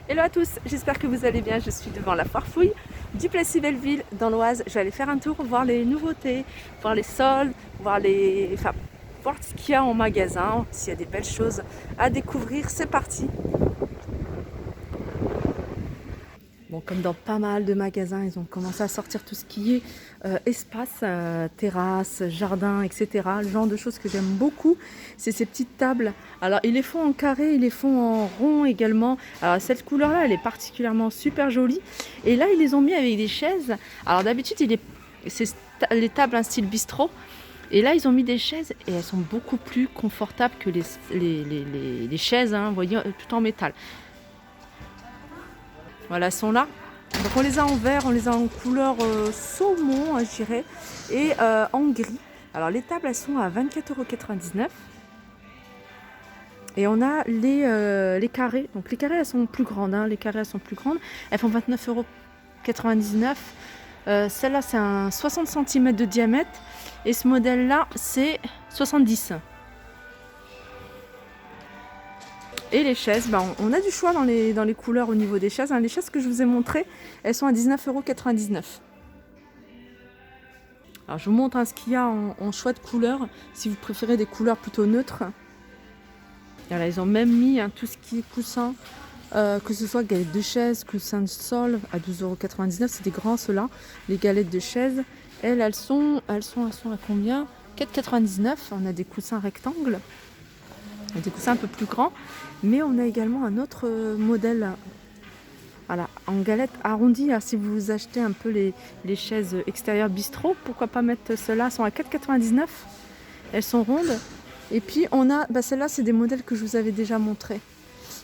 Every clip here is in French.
Hello à tous, j'espère que vous allez bien. Je suis devant la foire fouille du Plessis-Belleville dans l'Oise. Je vais aller faire un tour, voir les nouveautés, voir les soldes, voir voir ce qu'il y a en magasin, s'il y a des belles choses à découvrir. C'est parti. Bon, comme dans pas mal de magasins, ils ont commencé à sortir tout ce qui est espace, terrasse, jardin, etc. Le genre de choses que j'aime beaucoup, c'est ces petites tables. Alors, ils les font en carré, ils les font en rond également. Alors, cette couleur-là, elle est particulièrement super jolie. Et là, ils les ont mis avec des chaises. Alors, d'habitude, c'est les tables un style bistrot. Et là, ils ont mis des chaises et elles sont beaucoup plus confortables que les chaises, hein, vous voyez, tout en métal. Voilà, elles sont là. Donc on les a en vert, on les a en couleur saumon, je dirais, et en gris. Alors les tables, elles sont à 24,99 €. Et on a les carrés. Donc les carrés, elles sont plus grandes. Hein. Les carrés, elles sont plus grandes. Elles font 29,99 €. Celle-là, c'est un 60 cm de diamètre. Et ce modèle-là, c'est 70. Et les chaises, on a du choix dans les couleurs au niveau des chaises. Hein. Les chaises que je vous ai montrées, elles sont à 19,99 €. Alors je vous montre ce qu'il y a en choix de couleurs, si vous préférez des couleurs plutôt neutres. Voilà, ils ont même mis tout ce qui est coussin, que ce soit galettes de chaise, coussin de sol à 12,99 €. C'est des grands ceux-là. Les galettes de chaise, elles sont à combien? 4,99 €. On a des coussins rectangles. Des coussins un peu plus grands, mais on a également un autre modèle, voilà, en galette arrondie. Alors, si vous achetez un peu les chaises extérieures bistrot, pourquoi pas mettre ceux-là, sont à 4,99 €. Elles sont rondes. Et puis on a, celles-là, c'est des modèles que je vous avais déjà montrés.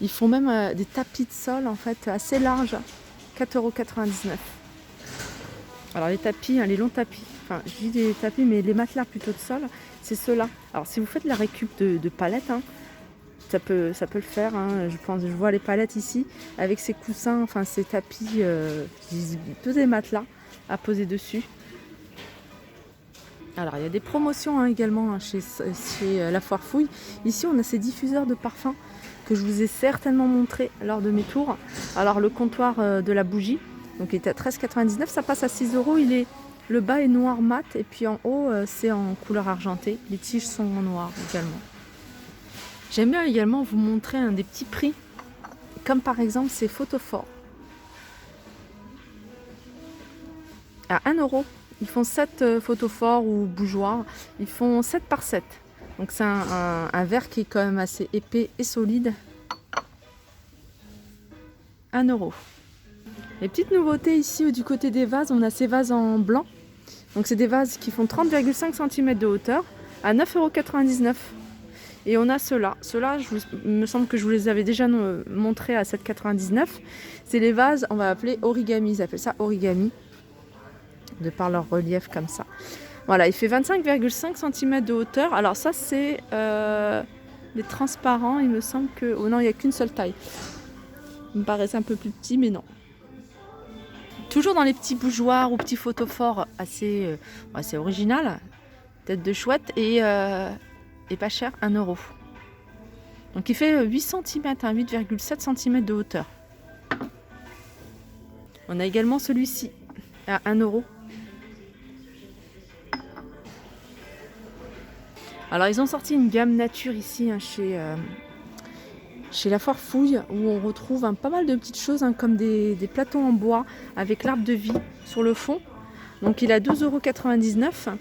Ils font même des tapis de sol en fait assez larges, 4,99 €. Alors les tapis, hein, les longs tapis, enfin je dis des tapis, mais les matelas plutôt de sol, c'est ceux-là. Alors si vous faites la récup de palettes, hein, ça peut le faire. Hein. Je vois les palettes ici avec ces coussins, enfin ces tapis, tous des matelas à poser dessus. Alors il y a des promotions également chez la foire fouille. Ici on a ces diffuseurs de parfum que je vous ai certainement montré lors de mes tours. Alors le comptoir de la bougie, donc il est à 13,99 €, ça passe à 6 €. Le bas est noir mat et puis en haut c'est en couleur argentée. Les tiges sont en noir également. J'aime bien également vous montrer des petits prix, comme par exemple ces photophores. À 1 €, ils font 7 photophores ou bougeoirs, ils font 7 par 7. Donc c'est un verre qui est quand même assez épais et solide. 1 €. Les petites nouveautés ici du côté des vases, on a ces vases en blanc. Donc c'est des vases qui font 30,5 cm de hauteur à 9,99 €. Et on a ceux-là. Ceux-là, il me semble que je vous les avais déjà montrés à 7,99 €. C'est les vases, on va appeler origami. Ils appellent ça origami, de par leur relief comme ça. Voilà, il fait 25,5 cm de hauteur. Alors ça, c'est les transparents. Il me semble que... Oh non, il n'y a qu'une seule taille. Il me paraissait un peu plus petit, mais non. Toujours dans les petits bougeoirs ou petits photophores assez original. Tête de chouette et pas cher, 1 €. Donc il fait 8 cm, 8,7 cm de hauteur. On a également celui-ci à 1 €. Alors ils ont sorti une gamme nature ici chez la foire fouille, où on retrouve pas mal de petites choses comme des plateaux en bois avec l'arbre de vie sur le fond. Donc il a 12,99 €.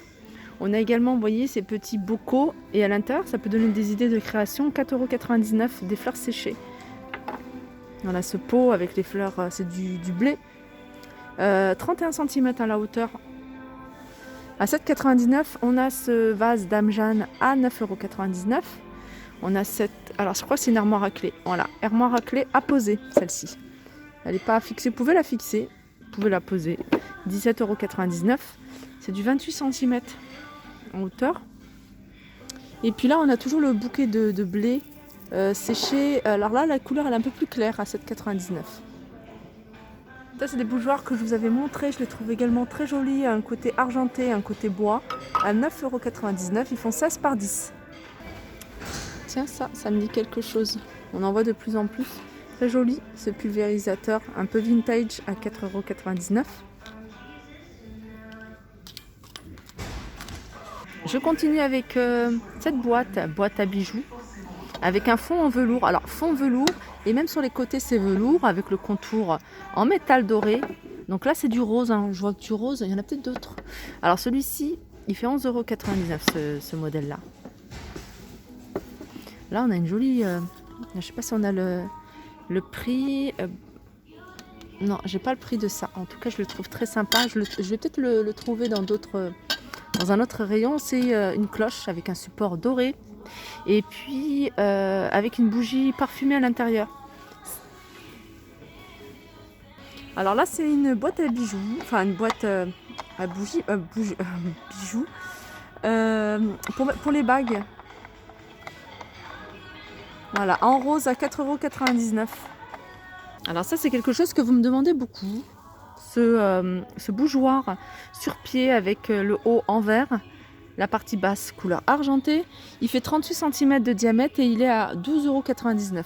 On a également, vous voyez, ces petits bocaux et à l'intérieur, ça peut donner des idées de création. 4,99 € des fleurs séchées. Voilà ce pot avec les fleurs, c'est du blé. 31 cm à la hauteur. À 7,99 €, on a ce vase Dame Jeanne à 9,99 €. On a alors je crois que c'est une armoire à clé. Voilà, armoire à clé à poser, celle-ci. Elle n'est pas fixée, vous pouvez la fixer, vous pouvez la poser. 17,99 €. C'est du 28 cm en hauteur. Et puis là, on a toujours le bouquet de blé séché. Alors là, la couleur elle est un peu plus claire à 7,99 €. Ça, c'est des bougeoirs que je vous avais montrés. Je les trouve également très jolis. Un côté argenté, un côté bois. À 9,99 €. Ils font 16 par 10. Tiens, ça me dit quelque chose. On en voit de plus en plus. Très joli ce pulvérisateur, un peu vintage à 4,99 €. Je continue avec cette boîte à bijoux, avec un fond en velours. Alors fond velours, et même sur les côtés c'est velours, avec le contour en métal doré. Donc là c'est du rose, hein. Je vois que du rose, il y en a peut-être d'autres. Alors celui-ci, il fait 11,99 € ce modèle-là. Là on a une jolie, je sais pas si on a le prix. Non, j'ai pas le prix de ça. En tout cas je le trouve très sympa. Je vais peut-être le trouver dans un autre rayon. C'est une cloche avec un support doré. Et puis avec une bougie parfumée à l'intérieur. Alors là c'est une boîte à bijoux, enfin une boîte à bijoux pour les bagues. Voilà, en rose à 4,99 €. Alors ça c'est quelque chose que vous me demandez beaucoup. Ce bougeoir sur pied avec le haut en verre. La partie basse, couleur argentée. Il fait 38 cm de diamètre et il est à 12,99 €.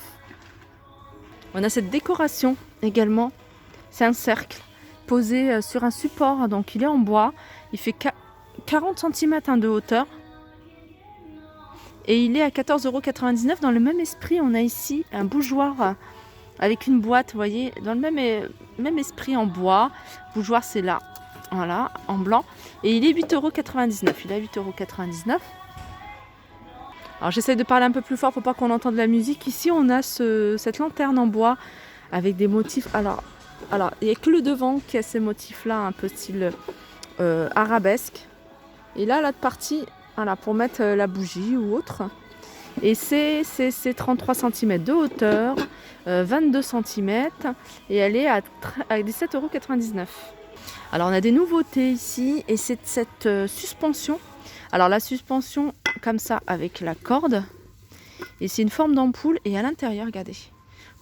On a cette décoration également. C'est un cercle posé sur un support. Donc il est en bois. Il fait 40 cm de hauteur. Et il est à 14,99 €. Dans le même esprit, on a ici un bougeoir avec une boîte, vous voyez, dans le même esprit en bois. Bougeoir, c'est là. Voilà, en blanc. Et il est 8,99 €. Il est à 8,99 €. Alors j'essaie de parler un peu plus fort pour pas qu'on entende la musique. Ici on a cette lanterne en bois avec des motifs. Alors il n'y a que le devant qui a ces motifs-là, un peu style arabesque. Et là, l'autre partie, voilà, pour mettre la bougie ou autre. Et c'est 33 cm de hauteur, 22 cm. Et elle est à 17,99 €. Alors on a des nouveautés ici et c'est cette suspension. Alors la suspension comme ça avec la corde et c'est une forme d'ampoule et à l'intérieur, regardez,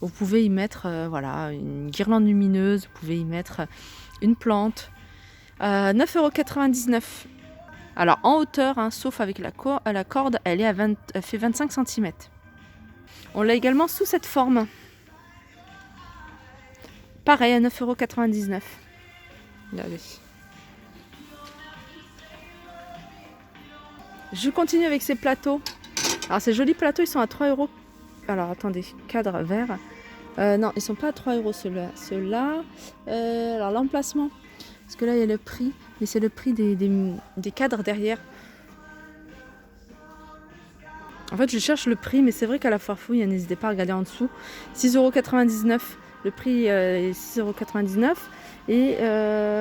vous pouvez y mettre voilà, une guirlande lumineuse, vous pouvez y mettre une plante. 9,99 €. Alors en hauteur, hein, sauf avec la corde, elle fait 25 cm. On l'a également sous cette forme. Pareil à 9,99 €. Regardez. Je continue avec ces plateaux. Alors ces jolis plateaux, ils sont à 3 €. Alors attendez, cadre vert. Non, ils sont pas à 3 € ceux-là. Alors l'emplacement, parce que là il y a le prix, mais c'est le prix des cadres derrière. En fait je cherche le prix, mais c'est vrai qu'à la foire fouille, n'hésitez pas à regarder en dessous. 6,99 €. Le prix est 6,99 €. Et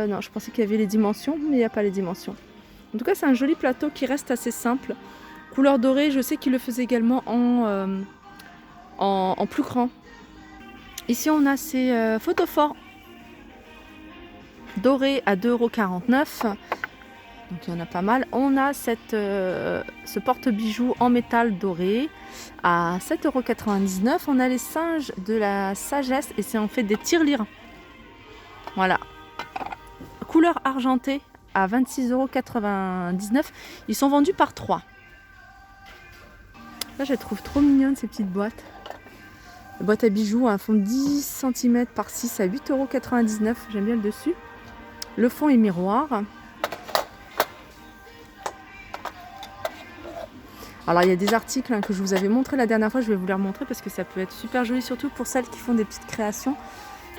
non, je pensais qu'il y avait les dimensions, mais il n'y a pas les dimensions. En tout cas, c'est un joli plateau qui reste assez simple. Couleur dorée, je sais qu'il le faisait également en plus grand. Ici, on a ces photophores dorés à 2,49 €. Donc, il y en a pas mal. On a ce porte-bijoux en métal doré à 7,99 €. On a les singes de la sagesse et c'est en fait des tirelires. Voilà, couleur argentée à 26,99 €. Ils sont vendus par 3. Là, je les trouve trop mignonnes ces petites boîtes. La boîte à bijoux, un fond de 10 cm par 6 à 8,99 €. J'aime bien le dessus. Le fond est miroir. Alors, il y a des articles que je vous avais montré la dernière fois. Je vais vous les remontrer parce que ça peut être super joli, surtout pour celles qui font des petites créations.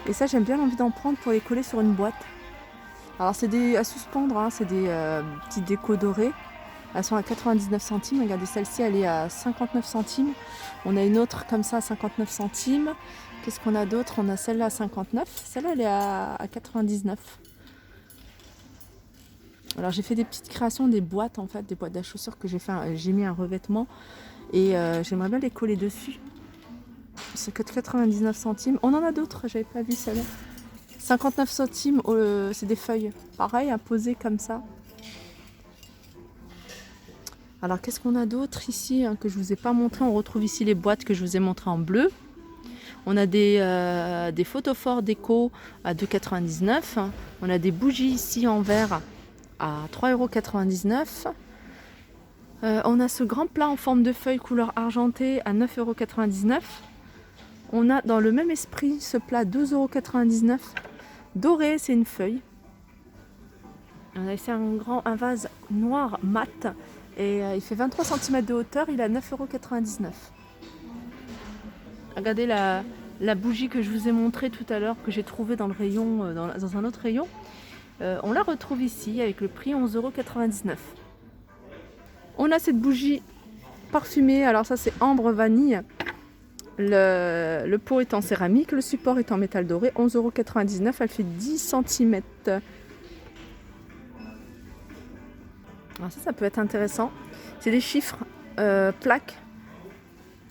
Et ça, j'aime bien l'envie d'en prendre pour les coller sur une boîte. Alors, c'est à suspendre, hein, c'est des petites décos dorées. Elles sont à 99 centimes. Regardez, celle-ci, elle est à 59 centimes. On a une autre comme ça à 59 centimes. Qu'est-ce qu'on a d'autre? On a celle-là à 59. Celle-là, elle est à 99. Alors, j'ai fait des petites créations, des boîtes, en fait, des boîtes à chaussures que j'ai fait. J'ai mis un revêtement et j'aimerais bien les coller dessus. C'est que 99 centimes. On en a d'autres, j'avais pas vu celle-là. 59 centimes, c'est des feuilles. Pareil, à poser comme ça. Alors, qu'est-ce qu'on a d'autre ici que je vous ai pas montré? On retrouve ici les boîtes que je vous ai montrées en bleu. On a des photophores déco à 2,99 €. On a des bougies ici en verre à 3,99 €. On a ce grand plat en forme de feuille couleur argentée à 9,99 €. On a dans le même esprit ce plat 2,99 €. Doré, c'est une feuille. On a ici un vase noir mat et il fait 23 cm de hauteur, il est à 9,99 €. Regardez la bougie que je vous ai montrée tout à l'heure, que j'ai trouvée dans le rayon, dans un autre rayon. On la retrouve ici avec le prix 11,99 €. On a cette bougie parfumée, alors ça c'est ambre vanille. Le pot est en céramique, le support est en métal doré, 11,99 €, elle fait 10 cm. Alors ça peut être intéressant. C'est des chiffres plaques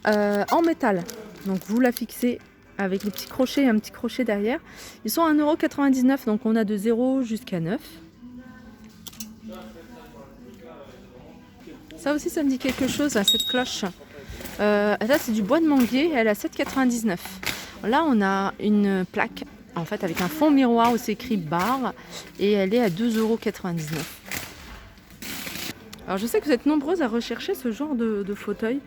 en métal. Donc vous la fixez avec les petits crochets et un petit crochet derrière. Ils sont à 1,99 €, donc on a de 0 jusqu'à 9. Ça aussi, ça me dit quelque chose, cette cloche. Là, c'est du bois de manguier, elle est à 7,99 €. Là, on a une plaque, en fait, avec un fond miroir où c'est écrit bar, et elle est à 2,99 €. Alors, je sais que vous êtes nombreuses à rechercher ce genre de fauteuil.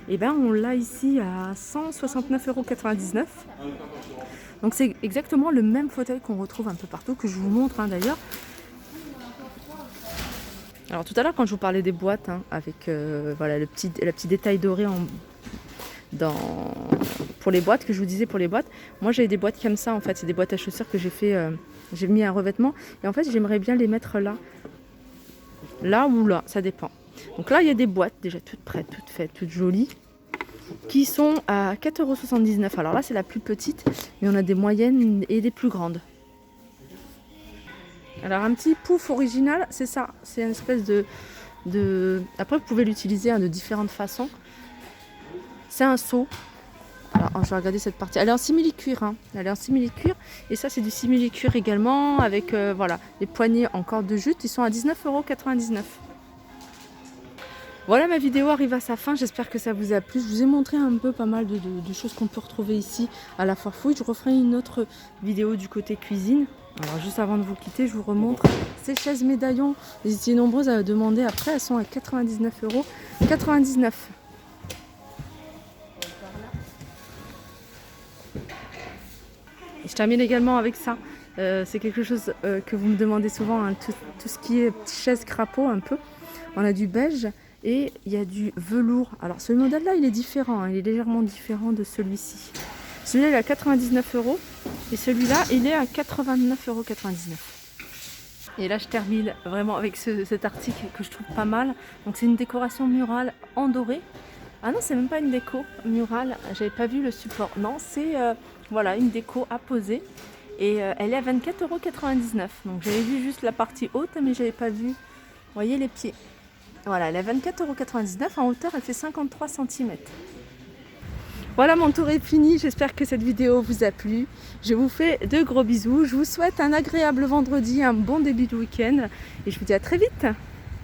Et bien, on l'a ici à 169,99 €. Donc, c'est exactement le même fauteuil qu'on retrouve un peu partout, que je vous montre d'ailleurs. Alors tout à l'heure quand je vous parlais des boîtes avec voilà, le petit détail doré pour les boîtes, que je vous disais pour les boîtes, moi j'ai des boîtes comme ça en fait, c'est des boîtes à chaussures que j'ai mis un revêtement et en fait j'aimerais bien les mettre là ou là, ça dépend. Donc là il y a des boîtes déjà toutes prêtes, toutes faites, toutes jolies, qui sont à 4,79 €. Alors là c'est la plus petite, mais on a des moyennes et des plus grandes. Alors un petit pouf original, c'est ça, c'est une espèce de... Après vous pouvez l'utiliser de différentes façons. C'est un seau. Alors je vais regarder cette partie. Elle est en simili-cuir, Elle est en simili-cuir. Et ça c'est du simili-cuir également avec voilà, les poignées en corde de jute. Ils sont à 19,99 €. Voilà, ma vidéo arrive à sa fin, j'espère que ça vous a plu. Je vous ai montré un peu pas mal de choses qu'on peut retrouver ici à la Foire Fouille. Je referai une autre vidéo du côté cuisine. Alors juste avant de vous quitter, je vous remontre ces chaises médaillons. Vous étiez nombreuses à demander après, elles sont à 99,99 €. Je termine également avec ça. C'est quelque chose que vous me demandez souvent, tout ce qui est chaise crapaud un peu. On a du beige et il y a du velours. Alors ce modèle-là, il est différent, il est légèrement différent de celui-ci. Celui-là, il est à 99 € et celui-là, il est à 89,99 €. Et là, je termine vraiment avec cet article que je trouve pas mal. Donc, c'est une décoration murale en doré. Ah non, c'est même pas une déco murale. J'avais pas vu le support. Non, c'est voilà, une déco à poser. Et elle est à 24,99 €. Donc, j'avais vu juste la partie haute, mais j'avais pas vu, vous voyez, les pieds. Voilà, elle est à 24,99 €. En hauteur, elle fait 53 cm. Voilà, mon tour est fini, j'espère que cette vidéo vous a plu. Je vous fais de gros bisous, je vous souhaite un agréable vendredi, un bon début de week-end et je vous dis à très vite.